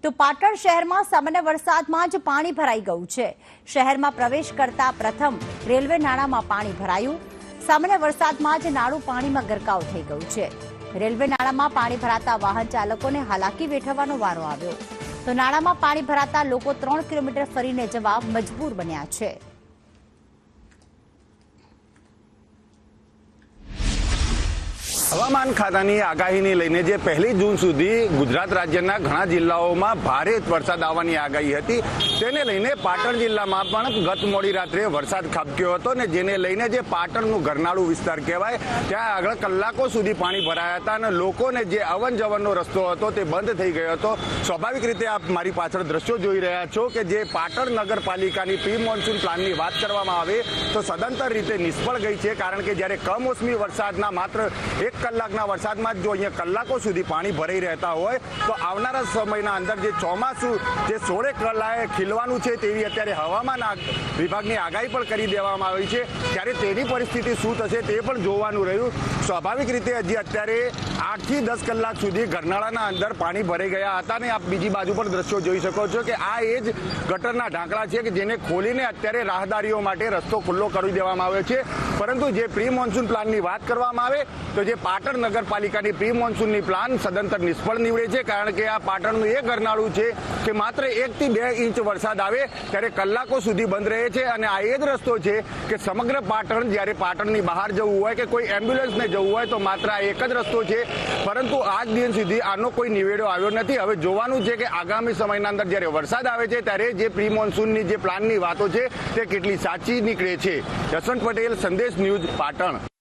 તો પાટણ શહેરમાં સામાન્ય વરસાદમાં જ પાણી ભરાઈ ગયું છે। શહેરમાં પ્રવેશ કરતા પ્રથમ રેલવે નાળામાં પાણી ભરાયું। સામાન્ય વરસાદમાં જ નાળું પાણીમાં ગરકાવ થઈ ગયું છે। રેલવે નાળામાં પાણી ભરાતા વાહન ચાલકોને હાલાકી વેઠવાનો વારો આવ્યો તો નાળામાં પાણી ભરાતા લોકો 3 કિલોમીટર ફરીને જવા મજબૂર બન્યા છે। હવામાન ખાતાની આગાહીને લઈને જે 1 જૂન સુધી ગુજરાત રાજ્યના ઘણા જિલ્લાઓમાં ભારે વરસાદ આવવાની આગાહી હતી, તેને લઈને પાટણ જિલ્લામાં પણ ગત મોડી રાત્રે વરસાદ ખાબક્યો હતો ને જેને લઈને જે પાટણનું ગરનાળું વિસ્તાર કહેવાય ત્યાં આગળ કલાકો સુધી પાણી ભરાયા હતા અને લોકોને જે અવન જવનનો રસ્તો હતો તે બંધ થઈ ગયો હતો। સ્વાભાવિક રીતે આપ મારી પાછળ દ્રશ્યો જોઈ રહ્યા છો કે જે પાટણ નગરપાલિકાની પ્રી મોન્સૂન પ્લાનની વાત કરવામાં આવે તો સદંતર રીતે નિષ્ફળ ગઈ છે, કારણ કે જ્યારે કમોસમી વરસાદના માત્ર 1 કલાકના વરસાદમાં જો અહીંયા કલાકો સુધી પાણી ભરાઈ રહેતા હોય તો આવનારા સમયના અંદર જે ચોમાસું જે 16 કલાકે ખીલવાનું છે તેવી અત્યારે હવામાન વિભાગની આગાહી પણ કરી દેવામાં આવી છે। ત્યારે તેની પરિસ્થિતિ શું થશે તે પણ જોવાનું રહ્યું। સ્વાભાવિક રીતે હજી અત્યારે 8 થી 10 કલાક સુધી ગરનાળાના અંદર પાણી ભરાઈ ગયા હતા ને આપ બીજી બાજુ પણ દ્રશ્યો જોઈ શકો છો કે આ એ જ ગટરના ઢાંકણા છે કે જેને ખોલીને અત્યારે રાહદારીઓ માટે રસ્તો ખુલ્લો કરી દેવામાં આવ્યો છે। પરંતુ જે પ્રી મોન્સૂન પ્લાનની વાત કરવામાં આવે તો જે પાટણ નગરપાલિકાની પ્રી મોન્સૂનની પ્લાન સદંતર નિષ્ફળ નીવડે છે, કારણ કે આ પાટણનું એ ગરનાળું છે કે માત્ર 1 થી 2 ઇંચ વરસાદ આવે ત્યારે કલાકો સુધી બંધ રહે છે અને આ એ જ રસ્તો છે કે સમગ્ર પાટણ જ્યારે પાટણની બહાર જવું હોય કે કોઈ એમ્બ્યુલન્સને જવું હોય તો માત્ર આ એક જ રસ્તો છે, પરંતુ આજ દિન સુધી આનો કોઈ નિવેડો આવ્યો નથી। હવે જોવાનું છે કે આગામી સમયના અંદર જ્યારે વરસાદ આવે છે ત્યારે જે પ્રી મોન્સૂનની જે પ્લાનની વાતો છે તે કેટલી સાચી નીકળે છે। યશવંત પટેલ, સંદેશ ન્યૂઝ, પાટણ।